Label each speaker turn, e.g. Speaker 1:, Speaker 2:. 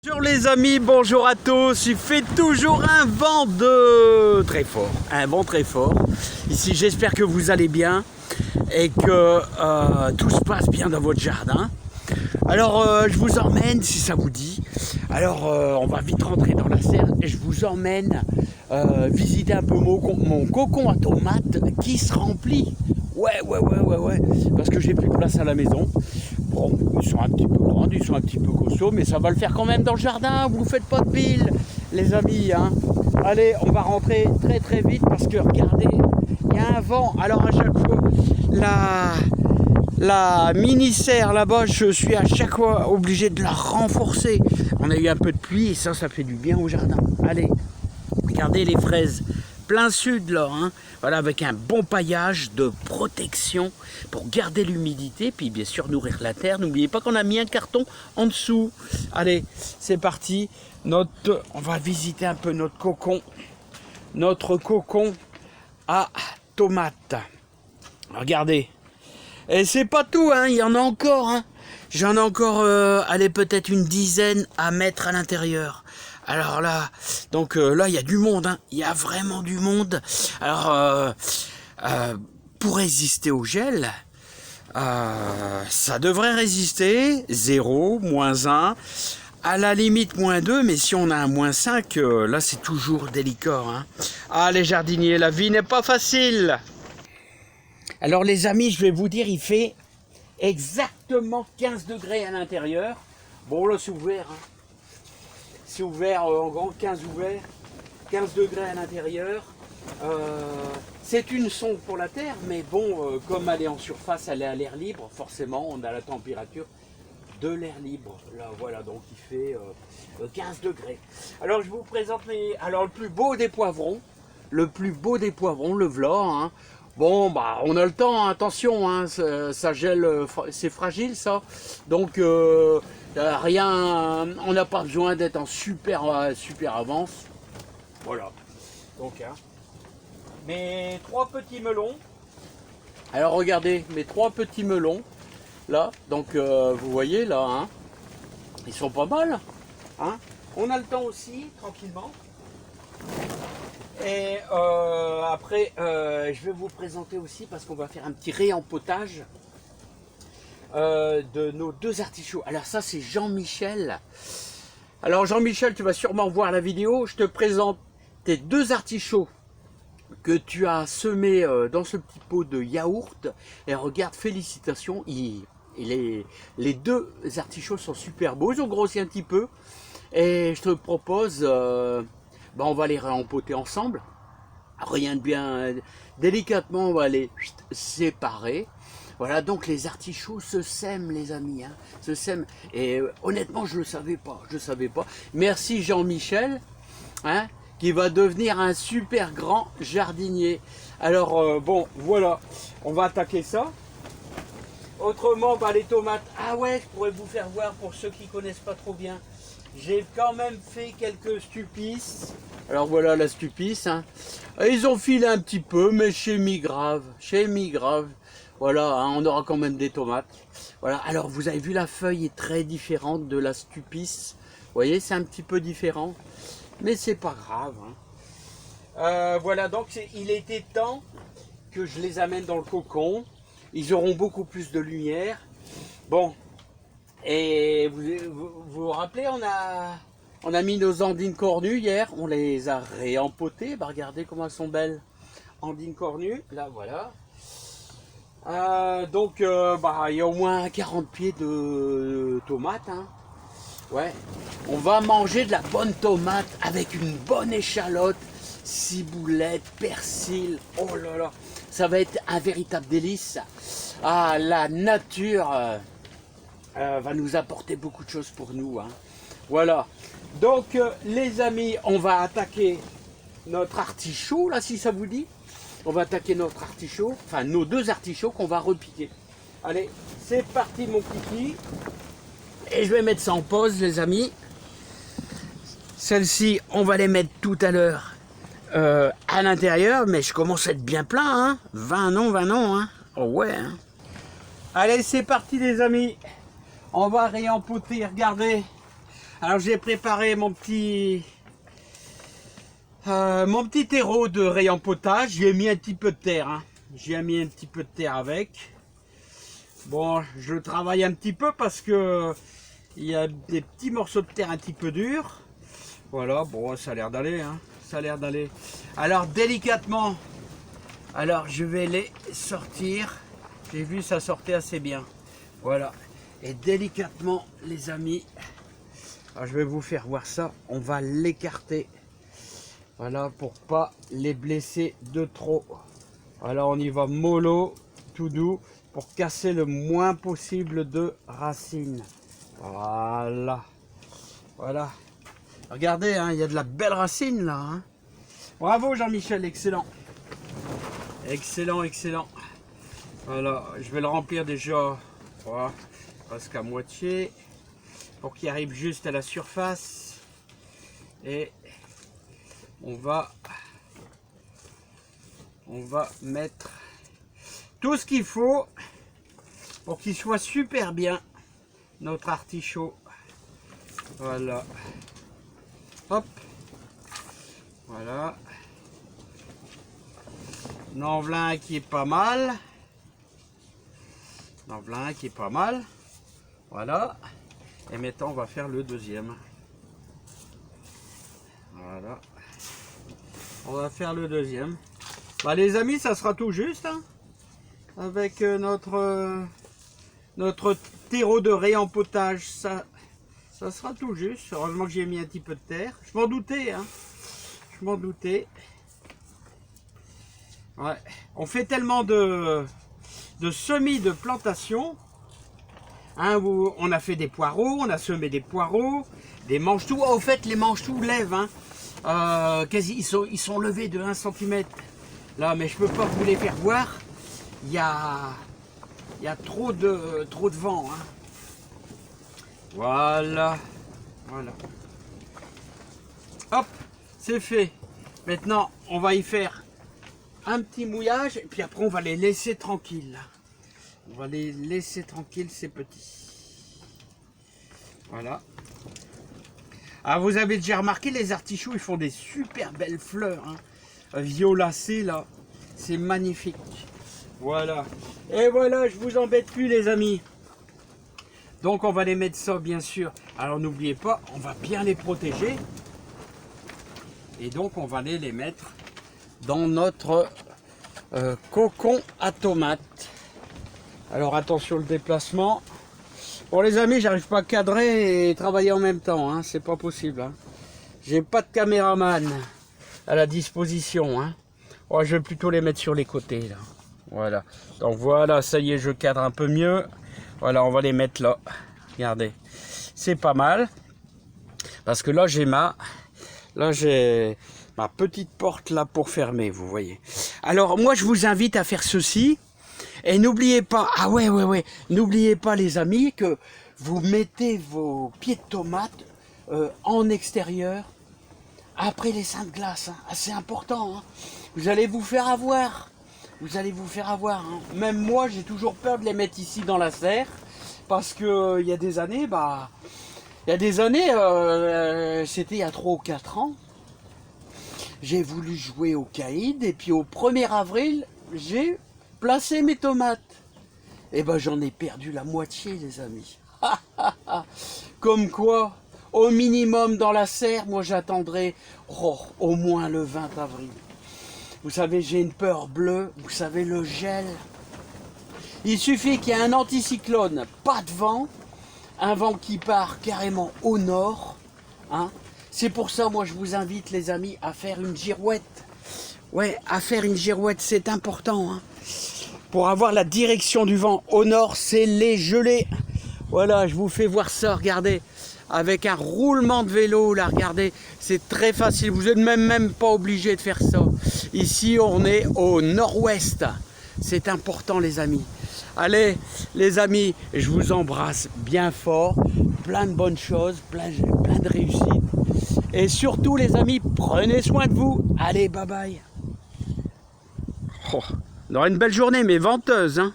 Speaker 1: Bonjour les amis, bonjour à tous. Il fait toujours un vent de très fort, un vent très fort. Ici, j'espère que vous allez bien et que tout se passe bien dans votre jardin. Alors, je vous emmène, si ça vous dit. Alors, on va vite rentrer dans la serre et je vous emmène visiter un peu mon cocon à tomates qui se remplit. Ouais, parce que j'ai plus de place à la maison. Bon, ils sont un petit peu grands, ils sont un petit peu costauds, mais ça va le faire quand même dans le jardin. Vous faites pas de pile, les amis, hein. Allez, on va rentrer très vite parce que regardez, il y a un vent. Alors à chaque fois, la mini-serre là-bas, je suis à chaque fois obligé de la renforcer. On a eu un peu de pluie et ça fait du bien au jardin. Allez, regardez les fraises. Plein sud là, hein. Voilà, avec un bon paillage de protection pour garder l'humidité, puis bien sûr nourrir la terre. N'oubliez pas qu'on a mis un carton en dessous. Allez, c'est parti. On va visiter un peu notre cocon à tomates. Regardez. Et c'est pas tout, hein. Il y en a encore, hein. J'en ai encore, allez, peut-être une dizaine à mettre à l'intérieur. Alors là, donc là, il y a du monde, hein. Il y a vraiment du monde. Alors, pour résister au gel, ça devrait résister, 0, -1, à la limite -2, mais si on a un -5, là, c'est toujours délicat, hein. Ah, les jardiniers, la vie n'est pas facile. Alors, les amis, je vais vous dire, il fait exactement 15 degrés à l'intérieur. Bon, là, c'est ouvert, hein. C'est ouvert, en grand, 15 degrés à l'intérieur. C'est une sonde pour la terre, mais bon, comme elle est en surface, elle est à l'air libre, forcément, on a la température de l'air libre. Là, voilà, donc il fait 15 degrés. Alors, je vous présente alors, le plus beau des poivrons, le v'là, hein. Bon, bah, on a le temps, hein, attention, hein, ça gèle, c'est fragile, ça. Donc, rien, on n'a pas besoin d'être en super avance. Voilà. Donc, hein, mes 3 petits melons. Alors, regardez, mes 3 petits melons, là. Donc, vous voyez, là, hein, ils sont pas mal. Hein. On a le temps aussi, tranquillement. Et après, je vais vous présenter aussi, parce qu'on va faire un petit réempotage de nos 2 artichauts. Alors ça, c'est Jean-Michel. Alors Jean-Michel, tu vas sûrement voir la vidéo. Je te présente tes 2 artichauts que tu as semés dans ce petit pot de yaourt. Et regarde, félicitations, les 2 artichauts sont super beaux. Ils ont grossi un petit peu. Et je te propose... on va les réempoter ensemble. Rien de bien délicatement, on va les séparer. Voilà, donc les artichauts se sèment, les amis, hein, se sèment. Et honnêtement, je ne le savais pas. Merci Jean-Michel, hein, qui va devenir un super grand jardinier. Alors, bon, voilà, on va attaquer ça. Autrement, les tomates. Ah ouais, je pourrais vous faire voir pour ceux qui ne connaissent pas trop bien. J'ai quand même fait quelques stupices. Alors voilà la stupice, hein. Ils ont filé un petit peu, mais chez mi-grave. Voilà, hein, on aura quand même des tomates. Voilà, alors vous avez vu, la feuille est très différente de la stupice. Vous voyez, c'est un petit peu différent. Mais c'est pas grave, hein. Voilà, donc il était temps que je les amène dans le cocon. Ils auront beaucoup plus de lumière. Bon. Et vous rappelez, on a mis nos andines cornues hier, on les a réempotées. Regardez comment elles sont belles, andines cornues, là voilà. Donc il y a au moins 40 pieds de tomates, hein. Ouais, on va manger de la bonne tomate avec une bonne échalote, ciboulette, persil. Oh là là, ça va être un véritable délice. Ah, la nature va nous apporter beaucoup de choses pour nous, hein. Voilà, donc les amis, on va attaquer notre artichaut, là, si ça vous dit. On va attaquer notre artichaut, enfin nos 2 artichauts qu'on va repiquer. Allez, c'est parti mon kiki. Et je vais mettre ça en pause, les amis. Celles-ci, on va les mettre tout à l'heure à l'intérieur, mais je commence à être bien plein, hein. 20 non, hein. Oh ouais, hein. Allez, c'est parti les amis. On va réempoter, regardez. Alors j'ai préparé mon petit terreau de rayon potage. J'y ai mis un petit peu de terre. Hein. J'ai mis un petit peu de terre avec. Bon, je le travaille un petit peu parce que il y a des petits morceaux de terre un petit peu durs. Voilà, bon, ça a l'air d'aller. Hein. Ça a l'air d'aller. Alors délicatement, alors je vais les sortir. J'ai vu ça sortait assez bien. Voilà. Et délicatement, les amis. Alors, je vais vous faire voir ça. On va l'écarter. Voilà, pour pas les blesser de trop. Voilà, on y va mollo, tout doux, pour casser le moins possible de racines. Voilà. Voilà. Regardez, hein, il y a de la belle racine là. Hein. Bravo Jean-Michel, excellent. Excellent, excellent. Voilà, je vais le remplir déjà. Voilà, presque à moitié. Pour qu'il arrive juste à la surface. Et on va mettre tout ce qu'il faut pour qu'il soit super bien notre artichaut. Voilà. Hop. Voilà. On en voilà un qui est pas mal. On en voilà un qui est pas mal. Voilà. Et maintenant on va faire le deuxième. Voilà. On va faire le deuxième. Bah, les amis, ça sera tout juste. Hein, avec notre terreau de réempotage. Ça sera tout juste. Heureusement que j'ai mis un petit peu de terre. Je m'en doutais. Hein. Je m'en doutais. Ouais. On fait tellement de semis de plantation. Hein, où on a fait des poireaux, on a semé des poireaux, des mange-tout. Oh, au fait, les mange-tout lèvent. Hein. Quasi, ils sont levés de 1 cm. Là, mais je peux pas vous les faire voir. Il y a trop de vent. Hein. Voilà. Voilà. Hop, c'est fait. Maintenant, on va y faire un petit mouillage. Et puis après, on va les laisser tranquilles. On va les laisser tranquilles, ces petits. Voilà. Ah, vous avez déjà remarqué, les artichauts, ils font des super belles fleurs. Hein. Violacées, là. C'est magnifique. Voilà. Et voilà, je vous embête plus, les amis. Donc, on va les mettre ça, bien sûr. Alors, n'oubliez pas, on va bien les protéger. Et donc, on va aller les mettre dans notre cocon à tomates. Alors attention le déplacement. Bon les amis, j'arrive pas à cadrer et travailler en même temps, hein. C'est pas possible. Hein. J'ai pas de caméraman à la disposition. Hein. Oh, je vais plutôt les mettre sur les côtés là. Voilà. Donc voilà, ça y est, je cadre un peu mieux. Voilà, on va les mettre là. Regardez, c'est pas mal. Parce que là j'ai ma petite porte là pour fermer, vous voyez. Alors moi je vous invite à faire ceci. Et n'oubliez pas, ah ouais, n'oubliez pas les amis que vous mettez vos pieds de tomates en extérieur après les seins de glace. Hein. Ah, c'est important, hein. Vous allez vous faire avoir. Vous allez vous faire avoir. Hein. Même moi, j'ai toujours peur de les mettre ici dans la serre parce que il y a des années, c'était il y a 3 ou 4 ans. J'ai voulu jouer au caïd et puis au 1er avril, j'ai placé mes tomates. Et ben j'en ai perdu la moitié, les amis. Comme quoi, au minimum dans la serre, moi j'attendrai au moins le 20 avril. Vous savez, j'ai une peur bleue, vous savez, le gel. Il suffit qu'il y ait un anticyclone, pas de vent, un vent qui part carrément au nord. Hein. C'est pour ça, moi je vous invite, les amis, à faire une girouette. Ouais, à faire une girouette, c'est important. Hein. Pour avoir la direction du vent au nord, c'est les gelées. Voilà, je vous fais voir ça, regardez. Avec un roulement de vélo, là, regardez. C'est très facile, vous n'êtes même pas obligé de faire ça. Ici, on est au nord-ouest. C'est important, les amis. Allez, les amis, je vous embrasse bien fort. Plein de bonnes choses, plein de réussites. Et surtout, les amis, prenez soin de vous. Allez, bye bye. Oh, on aura une belle journée, mais venteuse, hein.